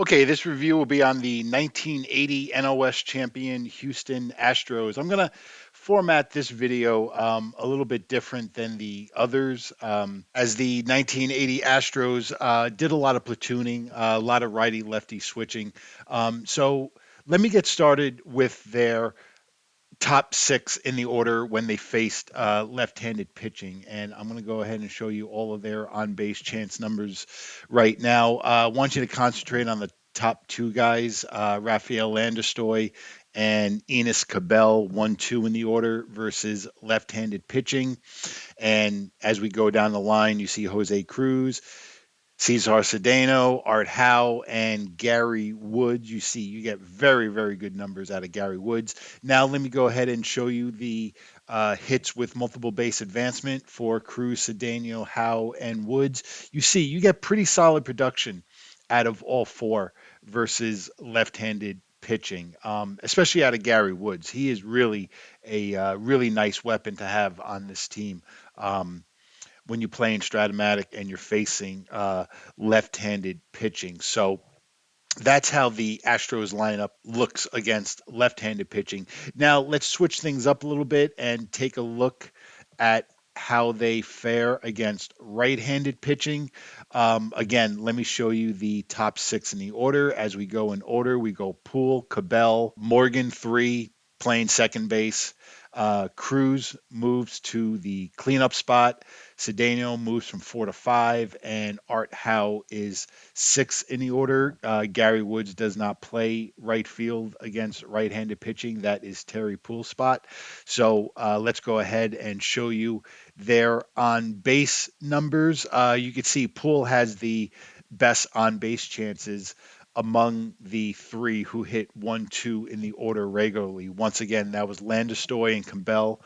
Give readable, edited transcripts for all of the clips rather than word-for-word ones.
Okay, this review will be on the 1980 NOS champion Houston Astros. I'm going to format this video a little bit different than the others, as the 1980 Astros did a lot of platooning, a lot of righty lefty switching. So let me get started with their top six in the order when they faced left-handed pitching, and I'm going to go ahead and show you all of their on-base chance numbers right now. I want you to concentrate on the top two guys, Rafael Landestoy and Enos Cabell, 1-2 in the order versus left-handed pitching. And as we go down the line, you see Jose Cruz, Cesar Cedeno, Art Howe, and Gary Woods. You see, you get very, very good numbers out of Gary Woods. Now, let me go ahead and show you the hits with multiple base advancement for Cruz, Cedeno, Howe, and Woods. You see, you get pretty solid production out of all four versus left-handed pitching, especially out of Gary Woods. He is really a really nice weapon to have on this team. When you're playing Strat-O-Matic and you're facing left-handed pitching. So that's how the Astros lineup looks against left-handed pitching. Now let's switch things up a little bit and take a look at how they fare against right-handed pitching. Again, let me show you the top six in the order. As we go in order, we go Poole, Cabell, Morgan, 3, playing second base. Cruz moves to the cleanup spot. Cedeno moves from 4 to 5, and Art Howe is 6 in the order. Gary Woods does not play right field against right-handed pitching. That is Terry Poole's spot. So let's go ahead and show you their on-base numbers. You can see Poole has the best on-base chances among the three who hit 1-2 in the order regularly. Once again, that was Landestoy and Cabell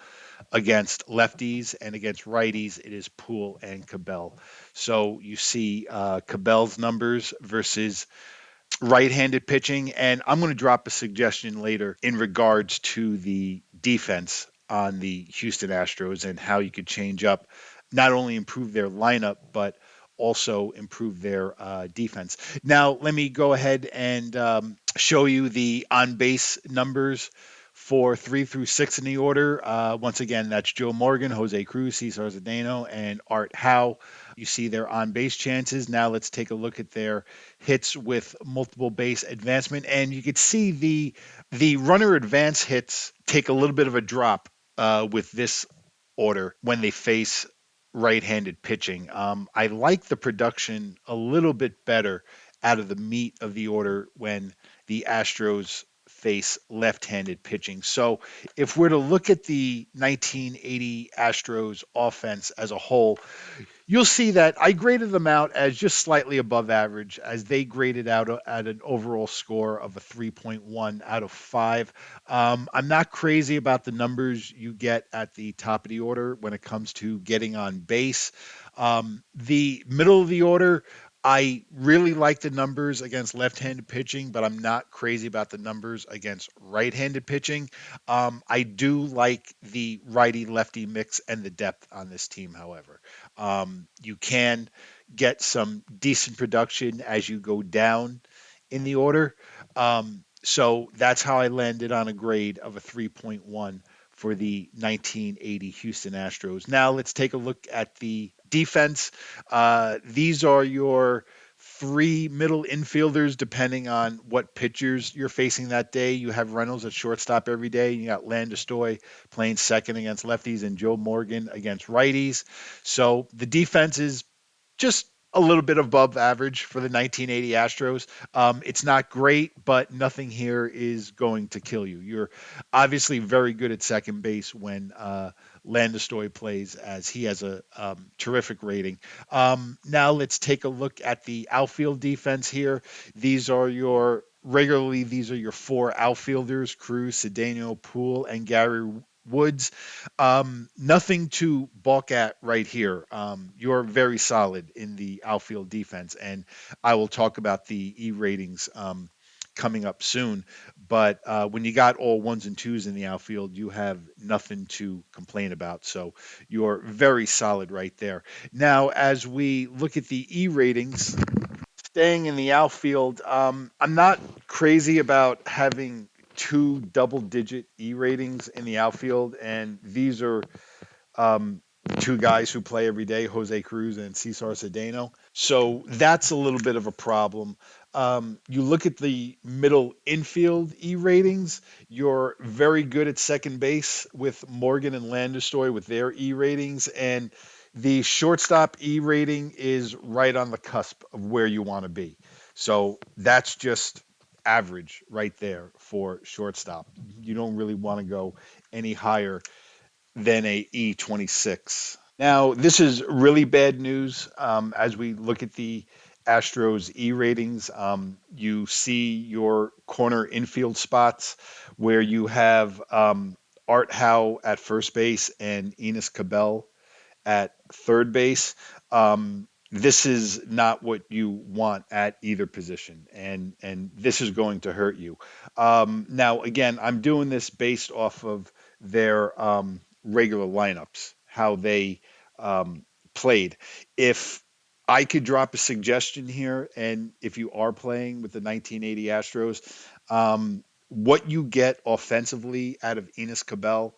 against lefties, and against righties, it is Poole and Cabell. So you see Cabell's numbers versus right-handed pitching, and I'm going to drop a suggestion later in regards to the defense on the Houston Astros and how you could change up, not only improve their lineup, but also improve their defense. Now, let me go ahead and show you the on-base numbers for 3 through 6 in the order. Once again, that's Joe Morgan, Jose Cruz, Cesar Zdeno, and Art Howe. You see their on-base chances. Now let's take a look at their hits with multiple base advancement, and you could see the runner advance hits take a little bit of a drop with this order when they face right-handed pitching. I like the production a little bit better out of the meat of the order when the Astros face left-handed pitching. So if we're to look at the 1980 Astros offense as a whole, you'll see that I graded them out as just slightly above average, as they graded out at an overall score of a 3.1 out of 5. I'm not crazy about the numbers you get at the top of the order when it comes to getting on base. The middle of the order, I really like the numbers against left-handed pitching, but I'm not crazy about the numbers against right-handed pitching. I do like the righty-lefty mix and the depth on this team, however. You can get some decent production as you go down in the order. So that's how I landed on a grade of a 3.1 for the 1980 Houston Astros. Now let's take a look at the defense. These are your three middle infielders, depending on what pitchers you're facing that day. You have Reynolds at shortstop every day. You got Landestoy playing second against lefties and Joe Morgan against righties. So the defense is just a little bit above average for the 1980 Astros. It's not great, but nothing here is going to kill you. You're obviously very good at second base when Landestoy plays, as he has a terrific rating. Now let's take a look at the outfield defense here. These are your four outfielders: Cruz, Cedeno, Poole, and Gary Woods. Nothing to balk at right here. You're very solid in the outfield defense, and I will talk about the E ratings coming up soon. But when you got all ones and twos in the outfield, you have nothing to complain about. So you're very solid right there. Now, as we look at the E ratings, Staying in the outfield, I'm not crazy about having two double-digit E ratings in the outfield, and these are two guys who play every day, Jose Cruz and Cesar Cedeno. So that's a little bit of a problem. You look at the middle infield E ratings, you're very good at second base with Morgan and Landestoy with their E ratings, and the shortstop E rating is right on the cusp of where you want to be. So that's just average right there for shortstop. You don't really want to go any higher than a E26. Now, this is really bad news as we look at the Astros E ratings. You see your corner infield spots where you have Art Howe at first base and Enos Cabell at third base. This is not what you want at either position, and this is going to hurt you. Now, again, I'm doing this based off of their regular lineups, how they played. If I could drop a suggestion here, and if you are playing with the 1980 Astros, what you get offensively out of Enos Cabell,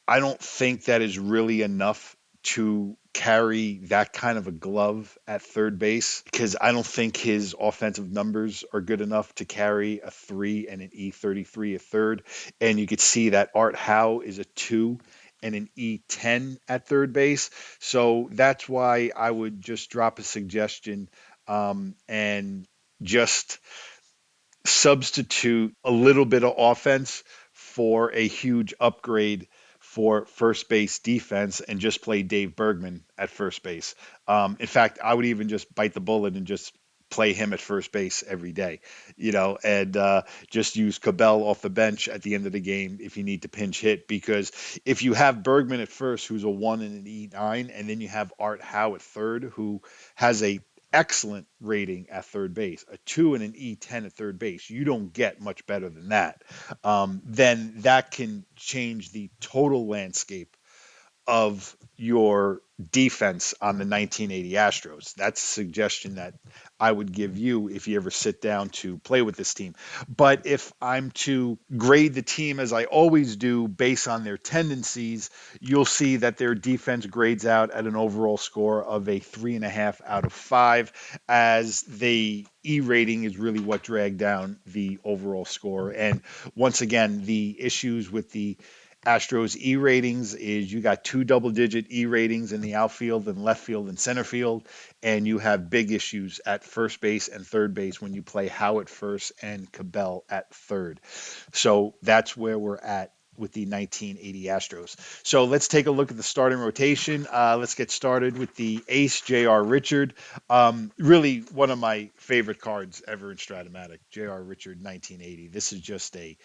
I don't think that is really enough to carry that kind of a glove at third base because I don't think his offensive numbers are good enough to carry a 3 and an E33 at third. And you could see that Art Howe is a 2 and an E10 at third base. So that's why I would just drop a suggestion and just substitute a little bit of offense for a huge upgrade for first base defense and just play Dave Bergman at first base. In fact, I would even just bite the bullet and just play him at first base every day, and just use Cabell off the bench at the end of the game if you need to pinch hit. Because if you have Bergman at first, who's a 1 and an E9, and then you have Art Howe at third, who has a excellent rating at third base, a 2 and an E10 at third base. You don't get much better than that. Then that can change the total landscape of your defense on the 1980 Astros. That's a suggestion that I would give you if you ever sit down to play with this team. But if I'm to grade the team as I always do based on their tendencies, you'll see that their defense grades out at an overall score of a 3.5 out of 5, as the E rating is really what dragged down the overall score. And once again, the issues with the Astros E ratings is you got two double digit E ratings in the outfield and left field and center field, and you have big issues at first base and third base when you play Howe at first and Cabell at third. So that's where we're at with the 1980 Astros. So let's take a look at the starting rotation. Let's get started with the ace, J.R. Richard. Really one of my favorite cards ever in Strat-O-Matic, J.R. Richard 1980. This is just a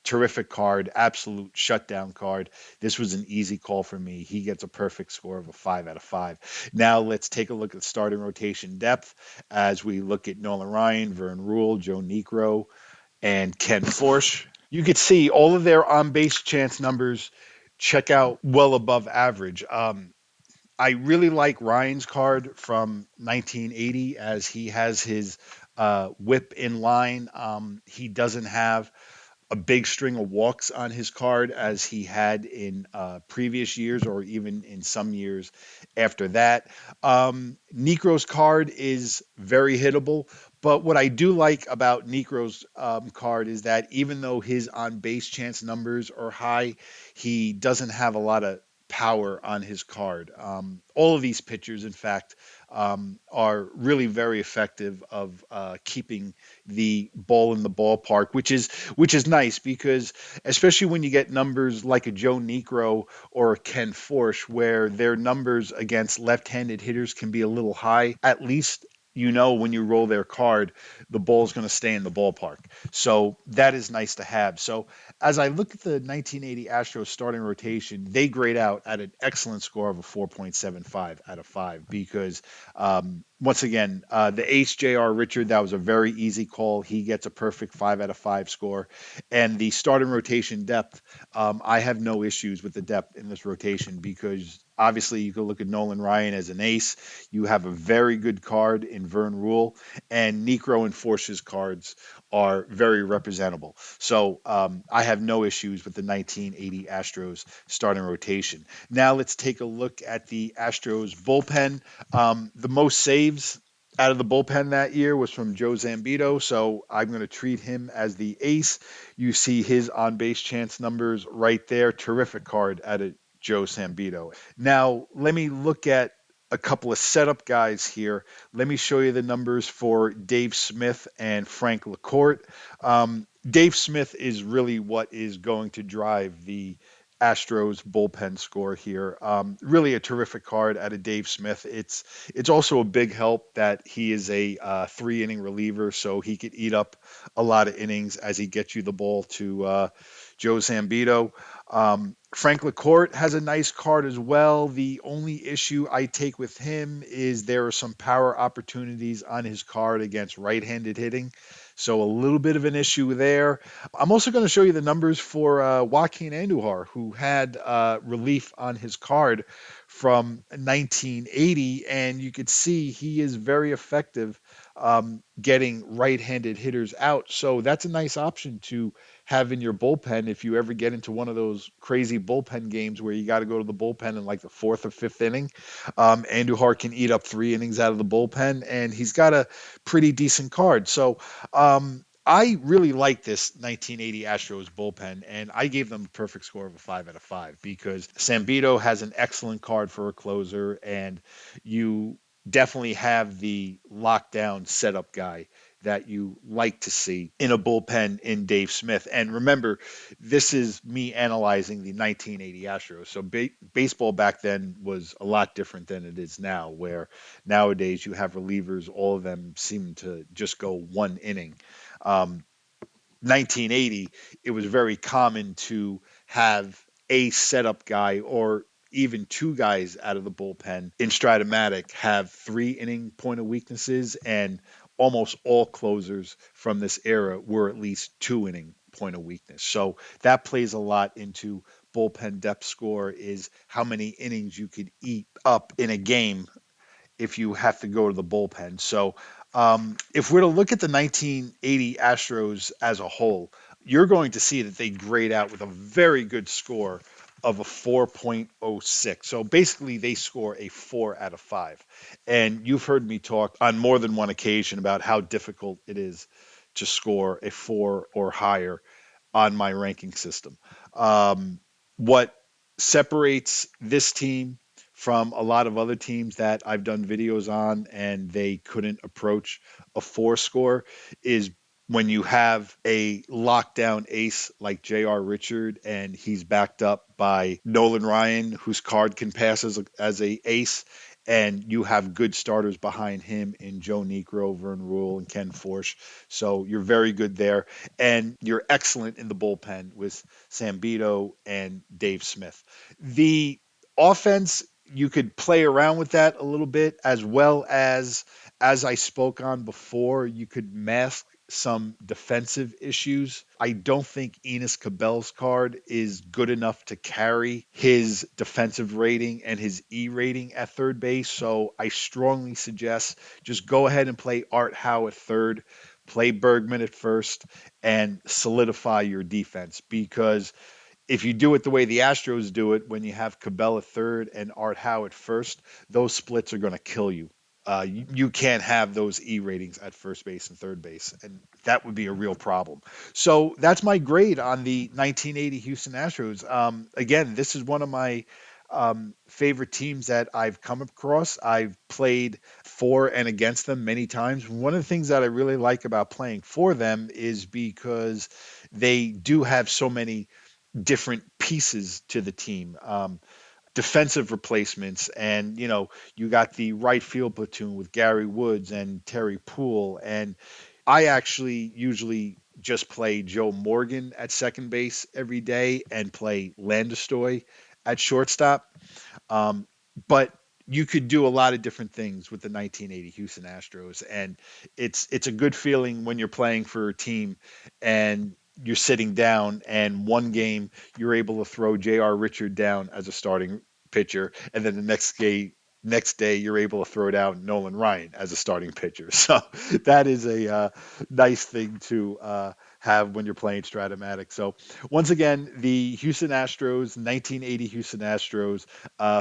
terrific card, absolute shutdown card. This was an easy call for me. He gets a perfect score of a 5 out of 5. Now let's take a look at starting rotation depth as we look at Nolan Ryan, Vern Rule, Joe Niekro, and Ken Forsch. You could see all of their on base chance numbers check out well above average. I really like Ryan's card from 1980 as he has his whip in line. He doesn't have a big string of walks on his card as he had in previous years or even in some years after that. Necro's card is very hittable, but what I do like about Necro's card is that even though his on base chance numbers are high, he doesn't have a lot of power on his card. All of these pitchers, in fact, are really very effective of keeping the ball in the ballpark, which is nice because especially when you get numbers like a Joe Niekro or a Ken Forsch, where their numbers against left-handed hitters can be a little high, at least when you roll their card, the ball's going to stay in the ballpark. So that is nice to have. So as I look at the 1980 Astros starting rotation, they grade out at an excellent score of a 4.75 out of 5 because once again, the ace J.R. Richard, that was a very easy call. He gets a perfect 5 out of 5 score. And the starting rotation depth, I have no issues with the depth in this rotation because obviously you can look at Nolan Ryan as an ace. You have a very good card in Vern Rule, and Necro and Force's cards are very representable. So I have no issues with the 1980 Astros starting rotation. Now let's take a look at the Astros bullpen. The most saves out of the bullpen that year was from Joe Zambito, so I'm going to treat him as the ace. You see his on base chance numbers right there. Terrific card out of Joe Zambito. Now, let me look at a couple of setup guys here. Let me show you the numbers for Dave Smith and Frank LaCourte. Dave Smith is really what is going to drive the Astros bullpen score here. Really a terrific card out of Dave Smith. It's also a big help that he is a 3 inning reliever, so he could eat up a lot of innings as he gets you the ball to Joe Zambito. Frank LaCourte has a nice card as well. The only issue I take with him is there are some power opportunities on his card against right-handed hitting. So a little bit of an issue there. I'm also going to show you the numbers for Joaquin Andujar, who had relief on his card from 1980, and you could see he is very effective getting right-handed hitters out. So that's a nice option to have in your bullpen if you ever get into one of those crazy bullpen games where you got to go to the bullpen in like the 4th or 5th inning. Andujar can eat up 3 innings out of the bullpen, and he's got a pretty decent card. So I really like this 1980 Astros bullpen, and I gave them a perfect score of a 5 out of 5 because Sambito has an excellent card for a closer, and you definitely have the lockdown setup guy that you like to see in a bullpen in Dave Smith. And remember, this is me analyzing the 1980 Astros. So baseball back then was a lot different than it is now, where nowadays you have relievers, all of them seem to just go 1 inning. 1980, it was very common to have a setup guy or even 2 guys out of the bullpen in Strat-O-Matic have 3 inning point of weaknesses, and almost all closers from this era were at least 2 inning point of weakness. So that plays a lot into bullpen depth score is how many innings you could eat up in a game if you have to go to the bullpen. So if we're to look at the 1980 Astros as a whole, you're going to see that they grade out with a very good score of a 4.06. So basically, they score a 4 out of 5. And you've heard me talk on more than one occasion about how difficult it is to score a 4 or higher on my ranking system. What separates this team from a lot of other teams that I've done videos on and they couldn't approach a 4 score is when you have a lockdown ace like J.R. Richard and he's backed up by Nolan Ryan, whose card can pass as a ace, and you have good starters behind him in Joe Niekro, Vern Rule, and Ken Forsch. So you're very good there. And you're excellent in the bullpen with Sambito and Dave Smith. The offense, you could play around with that a little bit, as I spoke on before, you could mask some defensive issues. I don't think Enos Cabell's card is good enough to carry his defensive rating and his E rating at third base. So I strongly suggest just go ahead and play Art Howe at third, play Bergman at first, and solidify your defense because if you do it the way the Astros do it, when you have Cabell at third and Art Howe at first, those splits are going to kill you. You can't have those E ratings at first base and third base, and that would be a real problem. So that's my grade on the 1980 Houston Astros. Again, this is one of my favorite teams that I've come across. I've played for and against them many times. One of the things that I really like about playing for them is because they do have so many different pieces to the team. Defensive replacements, and you got the right field platoon with Gary Woods and Terry Poole, and I actually usually just play Joe Morgan at second base every day and play Landestoy at shortstop. But you could do a lot of different things with the 1980 Houston Astros, and it's a good feeling when you're playing for a team and you're sitting down, and one game you're able to throw J.R. Richard down as a starting pitcher, and then the next day you're able to throw down Nolan Ryan as a starting pitcher. So that is a nice thing to have when you're playing Strat-O-Matic. So once again, the Houston Astros, 1980 Houston Astros,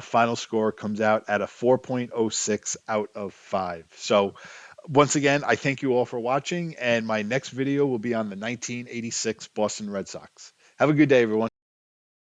final score comes out at a 4.06 out of 5. So once again, I thank you all for watching, and my next video will be on the 1986 Boston Red Sox. Have a good day, everyone.